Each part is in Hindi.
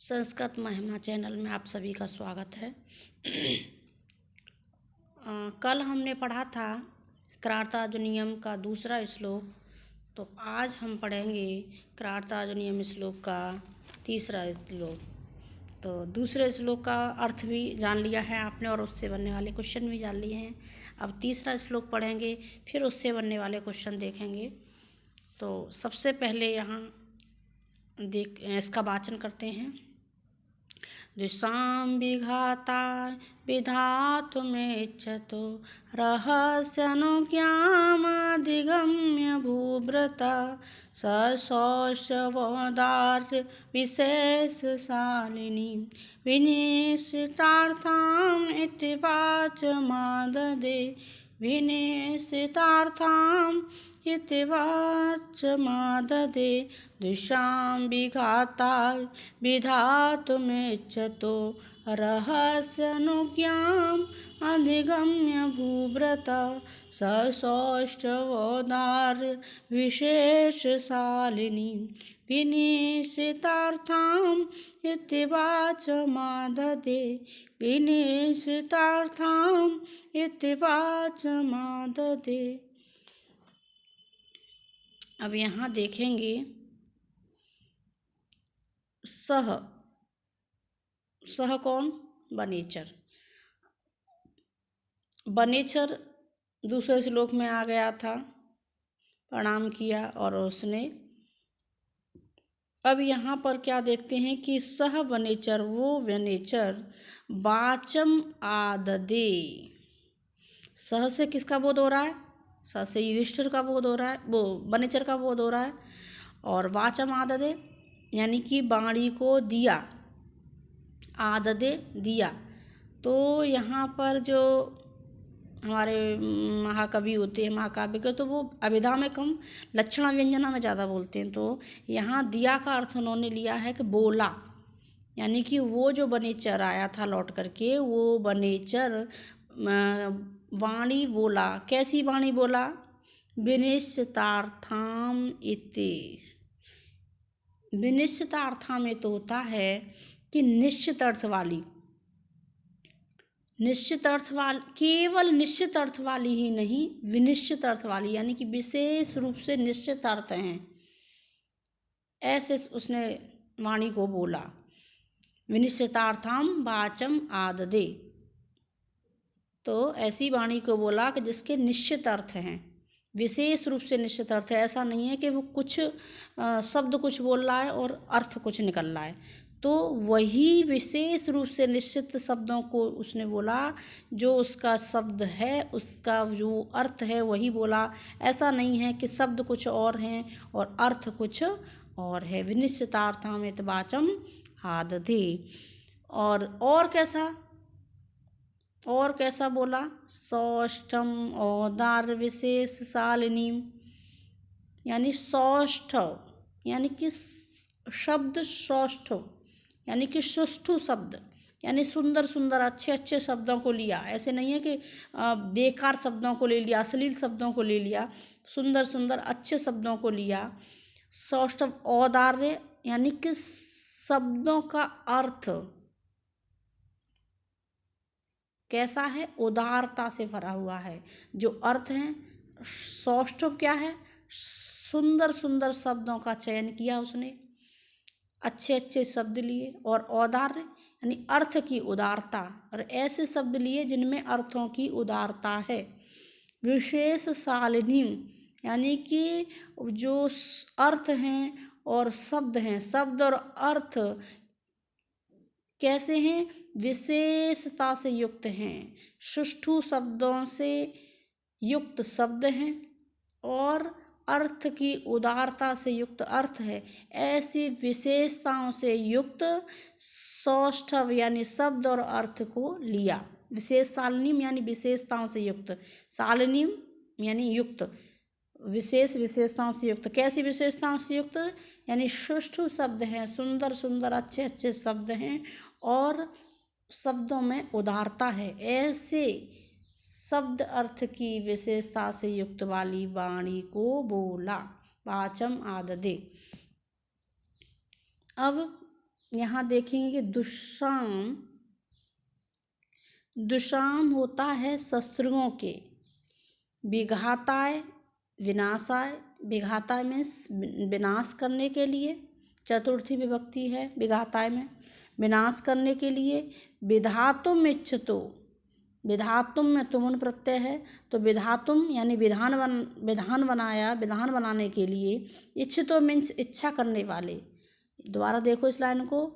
संस्कृत महिमा चैनल में आप सभी का स्वागत है। कल हमने पढ़ा था क्रार्ताजुनियम का दूसरा श्लोक, तो आज हम पढ़ेंगे क्रार्ताजुनियम श्लोक का तीसरा श्लोक। तो दूसरे श्लोक का अर्थ भी जान लिया है आपने और उससे बनने वाले क्वेश्चन भी जान लिए हैं। अब तीसरा श्लोक पढ़ेंगे, फिर उससे बनने वाले क्वेश्चन देखेंगे। तो सबसे पहले यहाँ इसका वाचन करते हैं। द्विषां विघाता विधातुमेच्छतो रहस्यानुज्ञामधिगम्य भूभृता सशोषवदार्य विशेषशालिनी विनिश्चितार्थाम् इति वाचमाददे विनिश्चितार्थाम् इति वाचमाददे द्विषां विघाता विधातुमेच्छतो रहस्यानुज्ञाम् अधिगम्य भूभृता सशोषवदार्य विशेषशालिनी विनिश्चितार्थाम् इति वाचमाददे विनिश्चितार्थाम् इति वाचमाददे। अब यहाँ देखेंगे सह कौन? बनेचर। बनेचर दूसरे श्लोक में आ गया था, प्रणाम किया और उसने। अब यहाँ पर क्या देखते हैं कि सह बनेचर, वो बनेचर वाचम आददे। सह से किसका बोध हो रहा है? सह से युधिष्ठिर का बोध हो रहा है, वो बनेचर का बोध हो रहा है। और वाचम आददे यानी कि वाणी को दिया, आददे दिया। तो यहाँ पर जो हमारे महाकवि होते हैं, महाकाव्य के, तो वो अभिधा में कम, लक्षण व्यंजना में ज़्यादा बोलते हैं। तो यहाँ दिया का अर्थ उन्होंने लिया है कि बोला, यानी कि वो जो बनेचर आया था लौट करके, वो बनेचर वाणी बोला। कैसी वाणी बोला? विनिश्चितार्थाम इति। विनिश्चितार्था में तो होता है कि निश्चित अर्थ वाली, निश्चित अर्थ वाली, केवल निश्चित अर्थ वाली ही नहीं, विनिश्चित अर्थ वाली, यानी कि विशेष रूप से निश्चित अर्थ हैं, ऐसे उसने वाणी को बोला। विनिश्चितार्थाम वाचम आददे, तो ऐसी वाणी को बोला कि जिसके निश्चित अर्थ हैं, विशेष रूप से निश्चित अर्थ है। ऐसा नहीं है कि वो कुछ शब्द कुछ बोल रहा है और अर्थ कुछ निकल रहा है। तो वही विशेष रूप से निश्चित शब्दों को उसने बोला, जो उसका शब्द है, उसका जो अर्थ है वही बोला। ऐसा नहीं है कि शब्द कुछ और हैं और अर्थ कुछ और है। विनिश्चितार्थामित वाचम आदधे। और कैसा बोला? सौष्ठम औदार्य विशेष शालिनी, यानी सौष्ठ यानी कि शब्द, सौष्ठ यानी कि सुष्ठु शब्द, यानी सुंदर सुंदर अच्छे अच्छे शब्दों को लिया। ऐसे नहीं है कि बेकार शब्दों को ले लिया, अश्लील शब्दों को ले लिया, सुंदर सुंदर अच्छे शब्दों को लिया। सौष्ठव औदार्य यानी कि शब्दों का अर्थ कैसा है? उदारता से भरा हुआ है। जो अर्थ हैं, सौष्ठव क्या है? सुंदर सुंदर शब्दों का चयन किया उसने, अच्छे अच्छे शब्द लिए। और औदार्य यानी अर्थ की उदारता, और ऐसे शब्द लिए जिनमें अर्थों की उदारता है। विशेष शालिनी यानी कि जो अर्थ हैं और शब्द हैं, शब्द और अर्थ कैसे हैं? विशेषता से युक्त हैं, सुष्ठु शब्दों से युक्त शब्द हैं और अर्थ की उदारता से युक्त अर्थ है। ऐसी विशेषताओं से युक्त सौष्ठव यानी शब्द और अर्थ को लिया। विशेष शालिनीम यानी विशेषताओं से युक्त, शालिनीम यानी युक्त, विशेष विशेषताओं से युक्त। कैसी विशेषताओं से युक्त? यानी सुष्ठु शब्द हैं, सुंदर सुंदर अच्छे अच्छे शब्द हैं और शब्दों में उदारता है। ऐसे शब्द अर्थ की विशेषता से युक्त वाली वाणी को बोला। वाचम आददे। अब यहाँ देखेंगे कि दुष्साम, दुष्साम होता है शत्रुओं के, विघाताय विनाशाय, विघाताय में विनाश करने के लिए, चतुर्थी विभक्ति है विघाताय में, विनाश करने के लिए। विधातुम इच्छतो, विधातुम में तुमुन प्रत्यय है, तो विधातुम यानी विधान बनाया, विधान बनाने के लिए। इच्छतो मीन्स इच्छा करने वाले। दोबारा देखो इस लाइन को,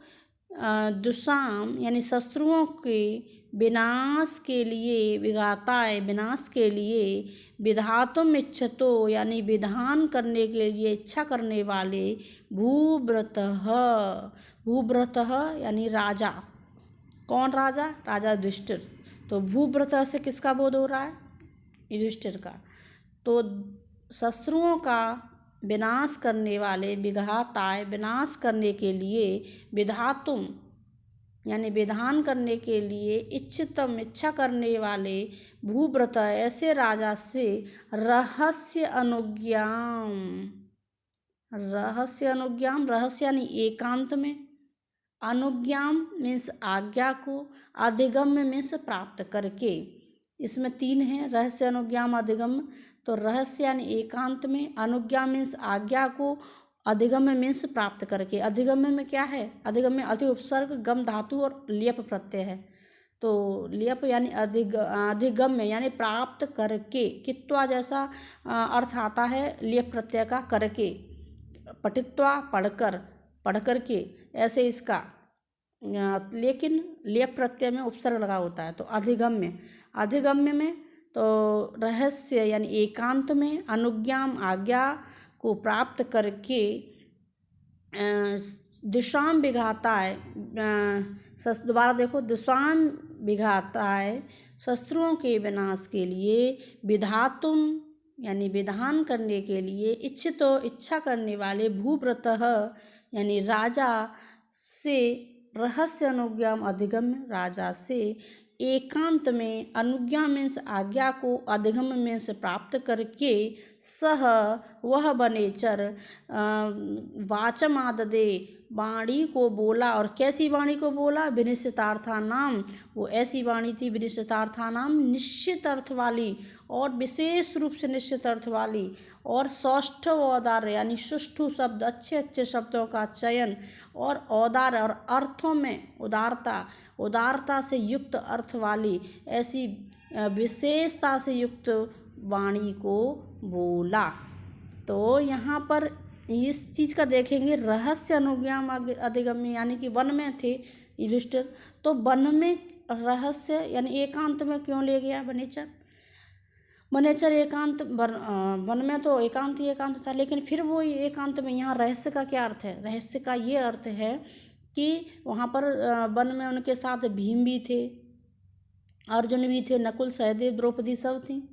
दुष्साम यानी शत्रुओं के विनाश के लिए, विघाताय विनाश के लिए, विधातुम इच्छतो यानी विधान करने के लिए इच्छा करने वाले, भूभृतः, भूभृतः यानी राजा। कौन राजा? राजा युधिष्ठिर। तो भूभृतः से किसका बोध हो रहा है? युधिष्ठिर का। तो शत्रुओं का विनाश करने वाले, विघाताय विनाश करने के लिए, विधातुम यानी विधान करने के लिए, इच्छितम इच्छा करने वाले, भूभृत ऐसे राजा से, रहस्य अनुज्ञाम, रहस्य अनुज्ञाम, रहस्य यानी एकांत में, अनुज्ञाम मीन्स आज्ञा को, अधिगम्य मीन्स प्राप्त करके। इसमें तीन हैं, रहस्य अनुज्ञाम अधिगम्य। तो रहस्य यानी एकांत में, अनुज्ञा मीन्स आज्ञा को, अधिगम्य मीन्स प्राप्त करके। अधिगम्य में क्या है? अधिगम्य अधि उपसर्ग, गम धातु और लियप प्रत्यय है। तो लियप यानी अधिगम्य यानी प्राप्त करके, कित्वा जैसा अर्थ आता है लियप प्रत्यय का, करके, पठित्वा पढ़कर, पढ़ करके, ऐसे इसका, लेकिन लियप प्रत्यय में उपसर्ग लगा होता है। तो अधिगम्य, अधिगम्य में तो रहस्य यानी एकांत में, अनुज्ञाम आज्ञा को प्राप्त करके, दुष्साम विघाताय, दोबारा देखो, दुष्साम विघाताय शत्रुओं के विनाश के लिए, विधातुम यानी विधान करने के लिए, इच्छितो इच्छा करने वाले, भूभृतः यानी राजा से, रहस्य अनुज्ञाम अधिगम्य राजा से, एकांत में, अनुज्ञा मीन्स आज्ञा को, अधिगम्य मीन्स प्राप्त करके, सह वह वनेचर, वाचम आददे वाणी को बोला। और कैसी वाणी को बोला? विनिश्चितार्था नाम, वो ऐसी वाणी थी विनिश्चितार्था नाम, निश्चित अर्थ वाली और विशेष रूप से निश्चित अर्थ वाली, और सौष्ठव औदार्य यानी सुष्ठु शब्द, अच्छे अच्छे शब्दों का चयन, और औदार्य और अर्थों में उदारता, उदारता से युक्त अर्थ वाली, ऐसी विशेषता से युक्त वाणी को बोला। तो यहाँ पर इस चीज़ का देखेंगे, रहस्य अनुज्ञाम अधिगम्य यानी कि वन में थे युधिष्ठिर, तो वन में रहस्य यानी एकांत में क्यों ले गया वनेचर? वनेचर एकांत, वन में तो एकांत ही एकांत था, लेकिन फिर वो एकांत में, यहाँ रहस्य का क्या अर्थ है? रहस्य का ये अर्थ है कि वहाँ पर वन में उनके साथ भीम भी थे, अर्जुन भी थे, नकुल सहदेव द्रौपदी सब थी।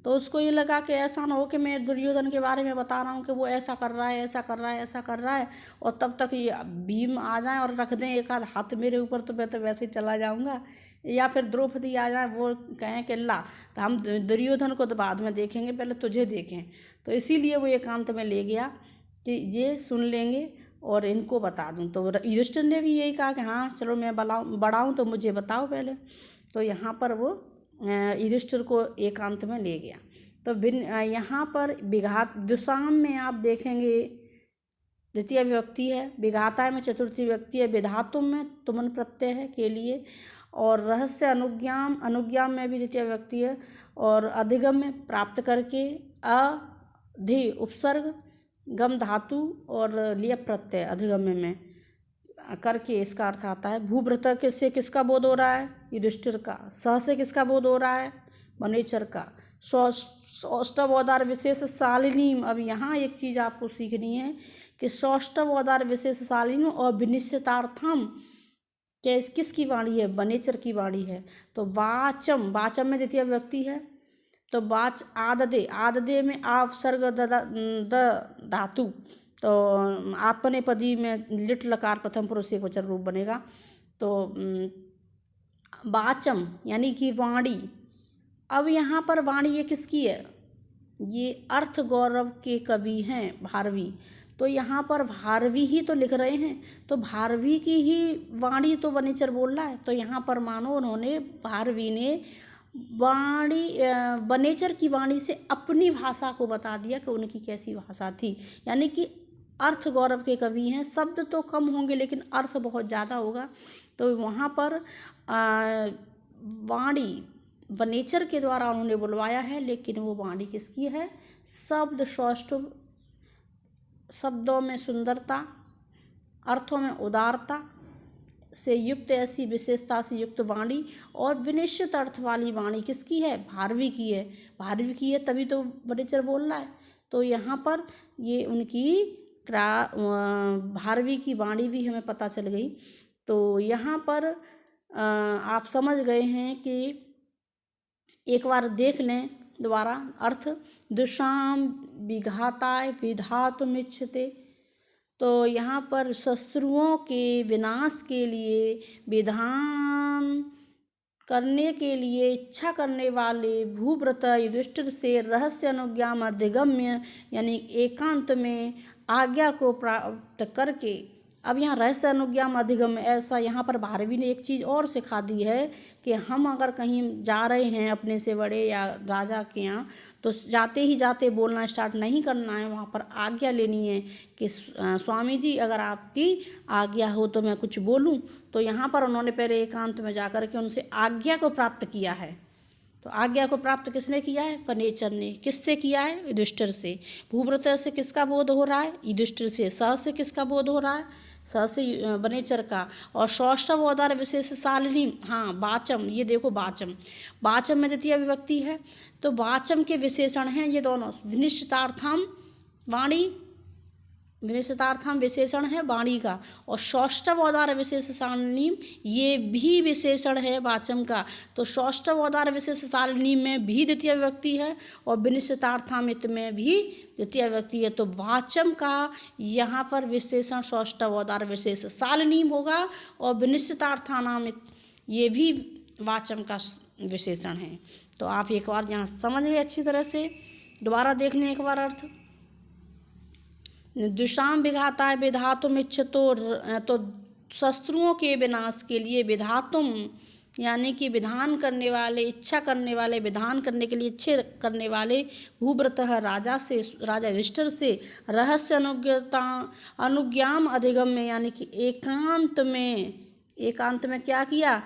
तो उसको ये लगा कि ऐसा ना हो कि मैं दुर्योधन के बारे में बता रहा हूँ कि वो ऐसा कर रहा है, ऐसा कर रहा है, ऐसा कर रहा है, और तब तक ये भीम आ जाए और रख दें एक आध हाथ मेरे ऊपर, तो मैं तो वैसे ही चला जाऊँगा। या फिर द्रौपदी आ जाए, वो कहें कि ला हम दुर्योधन को तो बाद में देखेंगे, पहले तुझे देखें। तो इसीलिए वो एकांत में ले गया कि ये सुन लेंगे और इनको बता दूँ। तो युधिष्ठिर ने भी यही कहा कि हाँ चलो मैं बढ़ाऊँ तो मुझे बताओ पहले। तो यहाँ पर वो युधिष्ठिर को एकांत में ले गया। तो यहाँ पर विघात, दुष्साम में आप देखेंगे द्वितीय विभक्ति है, विघाताय में चतुर्थी विभक्ति है, विधातुम में तुमन प्रत्यय है के लिए, और रहस्य अनुज्ञाम, अनुज्ञाम में भी द्वितीय विभक्ति है, और अधिगम में प्राप्त करके, अधि उपसर्ग, गम धातु और लिय प्रत्यय अधिगम्य में करके, इसका अर्थ आता है। भूभृत से किसका बोध हो रहा है? युधिष्ठिर का। सह से किसका बोध हो रहा है? वनेचर का। सौष्ठव औदार विशेष शालिनी। अब यहाँ एक चीज़ आपको सीखनी है कि सौष्ठव औदार विशेष शालिनी और विनिश्चितार्थम किसकी वाणी है? वनेचर की वाणी है। तो वाचम, वाचम में द्वितीय व्यक्ति है, तो वाच आददे, आददे में आवसर्ग द धातु, तो आत्मनेपदी में लिट लकार प्रथम पुरुष एक वचन रूप बनेगा। तो वाचम यानी कि वाणी। अब यहाँ पर वाणी ये किसकी है? ये अर्थ गौरव के कवि हैं भारवी। तो यहाँ पर भारवी ही तो लिख रहे हैं, तो भारवी की ही वाणी तो वनेचर बोल रहा है। तो यहाँ पर मानो उन्होंने, भारवी ने वाणी वनेचर की वाणी से अपनी भाषा को बता दिया कि उनकी कैसी भाषा थी। यानी कि अर्थ गौरव के कवि हैं, शब्द तो कम होंगे लेकिन अर्थ बहुत ज़्यादा होगा। तो वहाँ पर वाणी वनेचर के द्वारा उन्होंने बुलवाया है, लेकिन वो वाणी किसकी है? शब्द सौष्ठव, शब्दों में सुंदरता, अर्थों में उदारता से युक्त, ऐसी विशेषता से युक्त वाणी और विनिश्चित अर्थ वाली वाणी किसकी है? भारवी की है। भारवी की है तभी तो वनेचर बोल रहा है। तो यहाँ पर ये उनकी भारवी की वाणी भी हमें पता चल गई। तो यहाँ पर आप समझ गए हैं कि एक बार देख लें दोबारा अर्थ। दुष्याम विघाताय विधातुमिच्छते, तो यहाँ पर शत्रुओं के विनाश के लिए विधान करने के लिए इच्छा करने वाले भूव्रत युधिष्ठिर से रहस्य अनुज्ञाम अधिगम्य, यानी एकांत में आज्ञा को प्राप्त करके। अब यहाँ रहस्य अनुज्ञाम अधिगम्य, ऐसा यहाँ पर भारवी ने एक चीज़ और सिखा दी है कि हम अगर कहीं जा रहे हैं अपने से बड़े या राजा के यहाँ, तो जाते ही जाते बोलना स्टार्ट नहीं करना है, वहाँ पर आज्ञा लेनी है कि स्वामी जी अगर आपकी आज्ञा हो तो मैं कुछ बोलूँ। तो यहाँ पर उन्होंने पहले एकांत में जा कर के उनसे आज्ञा को प्राप्त किया है। तो आज्ञा को प्राप्त किसने किया है? वनेचर ने। किससे किया है? युधिष्ठिर से। भूव्रत से किसका बोध हो रहा है? युधिष्ठिर से। स से किसका बोध हो रहा है? स से वनेचर का। और सौष्ठव औदार विशेष शालिनी, हाँ वाचम, ये देखो वाचम, वाचम में द्वितीय विभक्ति है, तो वाचम के विशेषण हैं ये दोनों। विनिश्चितार्थम वाणी, विनिश्चितार्थम विशेषण है वाणी का, और सौष्ठव औदार विशेष शालिनी ये भी विशेषण है वाचम का। तो सौष्ठव औदार विशेष शालिनी में भी द्वितीय विभक्ति है और विनिश्चितार्थामित में भी द्वितीय विभक्ति है। तो वाचम का यहाँ पर विशेषण सौष्ठव औदार विशेष शालिनी होगा और विनिश्चितार्थानामित ये भी वाचम का विशेषण है। तो आप एक बार यहाँ समझ गए अच्छी तरह से, दोबारा देख लें एक बार अर्थ। दुष्याम विघाताय विधातुम इच्छतो, तो शत्रुओं के विनाश के लिए विधातुम यानी कि विधान करने वाले, इच्छा करने वाले, विधान करने के लिए इच्छे करने वाले भूव्रत राजा से, राजा युधिष्ठिर से रहस्य अनुज्ञाम अधिगम्य, यानी कि एकांत में क्या किया?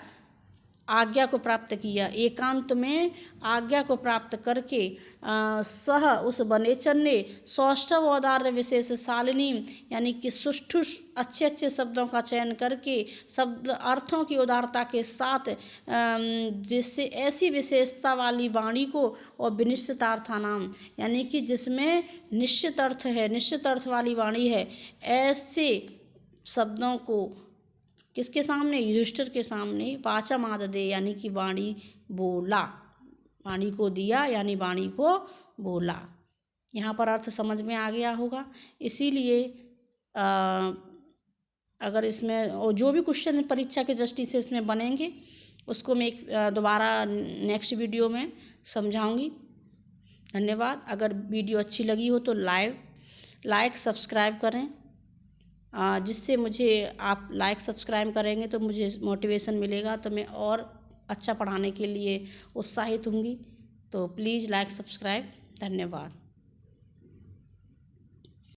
आज्ञा को प्राप्त किया। एकांत में आज्ञा को प्राप्त करके सह उस वनेचर ने सौष्ठव औदार्य विशेष शालिनी, यानी कि सुष्ठु अच्छे अच्छे शब्दों का चयन करके शब्द अर्थों की उदारता के साथ जिससे ऐसी विशेषता वाली वाणी को, और विनिश्चितार्थानाम यानी कि जिसमें निश्चित अर्थ है, निश्चित अर्थ वाली वाणी है, ऐसे शब्दों को किसके सामने? युधिष्ठिर के सामने वाचम आददे, यानी कि वाणी बोला, वाणी को दिया यानी वाणी को बोला। यहाँ पर अर्थ समझ में आ गया होगा। इसीलिए अगर इसमें और जो भी क्वेश्चन परीक्षा की दृष्टि से इसमें बनेंगे उसको मैं दोबारा नेक्स्ट वीडियो में समझाऊंगी। धन्यवाद। अगर वीडियो अच्छी लगी हो तो लाइक सब्सक्राइब करें, जिससे मुझे, आप लाइक सब्सक्राइब करेंगे तो मुझे मोटिवेशन मिलेगा, तो मैं और अच्छा पढ़ाने के लिए उत्साहित होंगी। तो प्लीज़ लाइक सब्सक्राइब। धन्यवाद।